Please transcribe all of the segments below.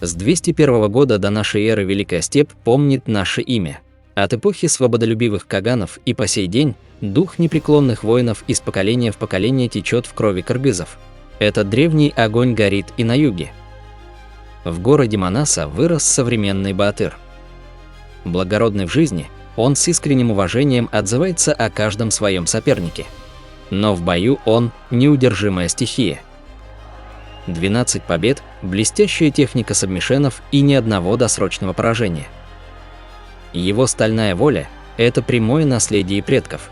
С 201 года до нашей эры Великая Степь помнит наше имя. От эпохи свободолюбивых каганов и по сей день дух непреклонных воинов из поколения в поколение течет в крови кыргызов. Этот древний огонь горит и на юге. В городе Манаса вырос современный Баатыр. Благородный в жизни, он с искренним уважением отзывается о каждом своем сопернике. Но в бою он – неудержимая стихия. 12 побед, блестящая техника сабмишенов и ни одного досрочного поражения. Его стальная воля – это прямое наследие предков.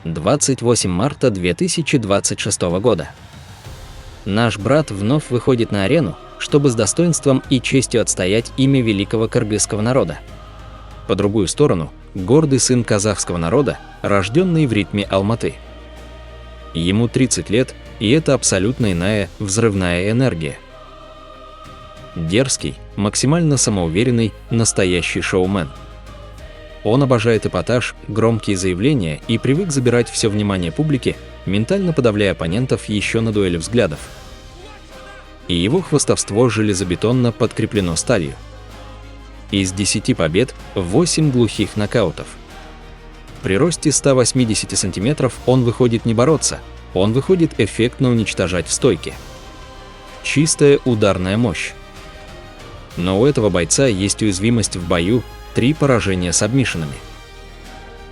28 марта 2026 года. Наш брат вновь выходит на арену, чтобы с достоинством и честью отстоять имя великого кыргызского народа. По другую сторону – гордый сын казахского народа, рожденный в ритме Алматы. Ему 30 лет, и это абсолютно иная, взрывная энергия. Дерзкий, максимально самоуверенный, настоящий шоумен. Он обожает эпатаж, громкие заявления и привык забирать все внимание публики, ментально подавляя оппонентов еще на дуэли взглядов. И его хвастовство железобетонно подкреплено сталью. Из 10 побед 8 глухих нокаутов. При росте 180 сантиметров он выходит не бороться, он выходит эффектно уничтожать в стойке. Чистая ударная мощь. Но у этого бойца есть уязвимость в бою, 3 поражения сабмишенами.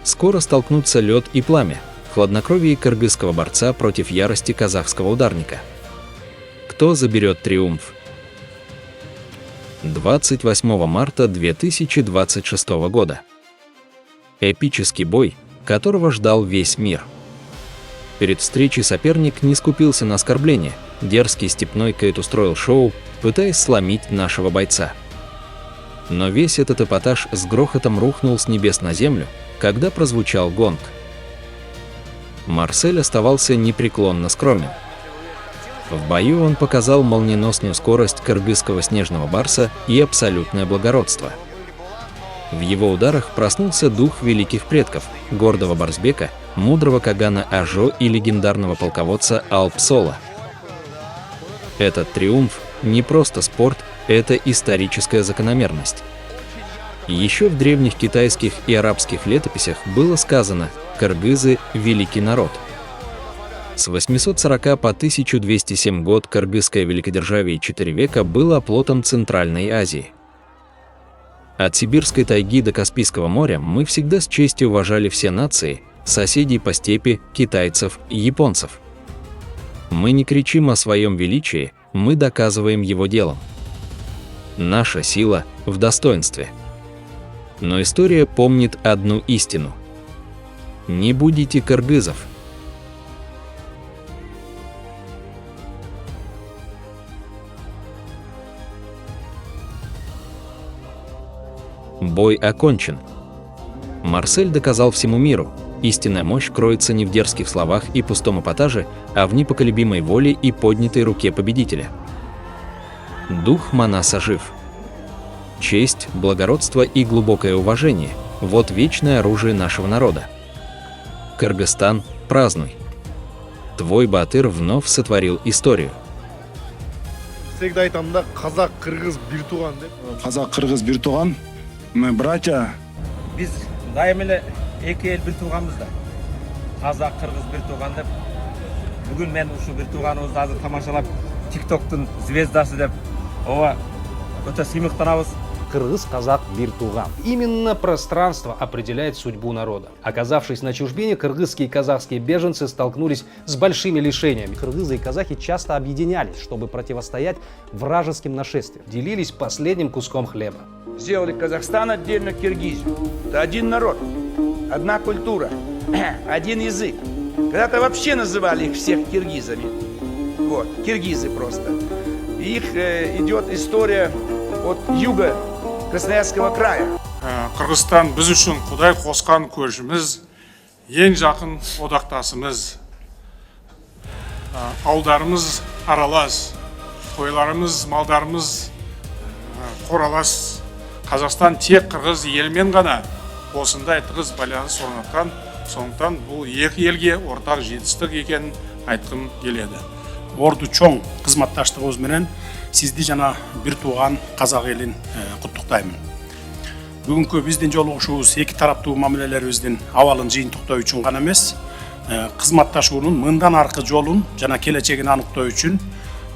Скоро столкнутся лед и пламя, хладнокровие кыргызского борца против ярости казахского ударника. Кто заберет триумф? 28 марта 2026 года. Эпический бой, которого ждал весь мир. Перед встречей соперник не скупился на оскорбления, дерзкий степной Кейт устроил шоу, пытаясь сломить нашего бойца. Но весь этот эпатаж с грохотом рухнул с небес на землю, когда прозвучал гонг. Марсель оставался непреклонно скромен. В бою он показал молниеносную скорость кыргызского снежного барса и абсолютное благородство. В его ударах проснулся дух великих предков, гордого Барсбека, мудрого Кагана Ажо и легендарного полководца Алп-Соло. Этот триумф не просто спорт, это историческая закономерность. Еще в древних китайских и арабских летописях было сказано «Кыргызы – великий народ». С 840 по 1207 год кыргызское великодержавие 4 века было оплотом Центральной Азии. От Сибирской тайги до Каспийского моря мы всегда с честью уважали все нации, соседей по степи, китайцев и японцев. Мы не кричим о своем величии, мы доказываем его делом. Наша сила в достоинстве. Но история помнит одну истину. Не будите кыргызов. Бой окончен. Марсель доказал всему миру, истинная мощь кроется не в дерзких словах и пустом эпатаже, а в непоколебимой воле и поднятой руке победителя. Дух Манаса жив. Честь, благородство и глубокое уважение – вот вечное оружие нашего народа. Кыргызстан, празднуй. Твой Баатыр вновь сотворил историю. Всегда айтамын, казак-кыргыз бир туган деп. Казак-кыргыз бир туган. Мы братья. Biz дайым эле эки эл бир тууганбыз да. Казак, кыргыз бир тууган деп. Бүгүн мен ушу бир тууганыбызды азыр тамашалап, TikToктун звездасы деп, ооба өтө сыймыктанабыз. Кыргыз-казак бир туган. Именно пространство определяет судьбу народа. Оказавшись на чужбине, кыргызские и казахские беженцы столкнулись с большими лишениями. Кыргызы и казахи часто объединялись, чтобы противостоять вражеским нашествиям. Делились последним куском хлеба. Сделали Казахстан отдельно, Киргизию. Это один народ, одна культура, один язык. Когда-то вообще называли их всех киргизами. Вот, киргизы просто. Их идет история от юга Красноярского края. Кыргызстан біз үшін Құдай қосқан көршіміз, ең жақын одақтасымыз. Ауылдарымыз аралас, қойларымыз, малдарымыз қоралас. Қазақстан тек қырғыз елмен ғана осындай тығыз байланыс орнатқан, сондықтан бұл екі елге ортақ жетістік екенін айтқым келеді. Орду чоң кызматташтыгыбыз менен сизди жана бир тууган казак элин куттуктаймын. Бүгүнкү биздин жолугушуубуз эки тараптуу мамилелерибиздин абалын жыйынтыктоо үчүн гана эмес, кызматташуунун мындан аркы жолун жана келечегин аныктоо үчүн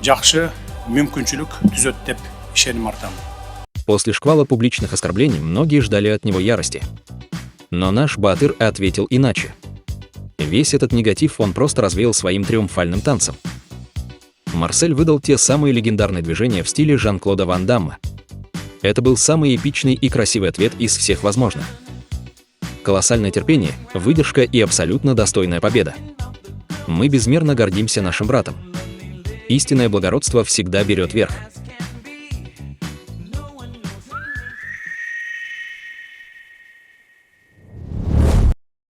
жакшы мүмкүнчүлүк түзөт деп ишеним артам. После шквала публичных оскорблений многие ждали от него ярости. Но наш Баатыр ответил иначе. Весь этот негатив он просто развеял своим триумфальным танцем. Марсель выдал те самые легендарные движения в стиле Жан-Клода Ван Дамма. Это был самый эпичный и красивый ответ из всех возможных. Колоссальное терпение, выдержка и абсолютно достойная победа. Мы безмерно гордимся нашим братом. Истинное благородство всегда берет верх.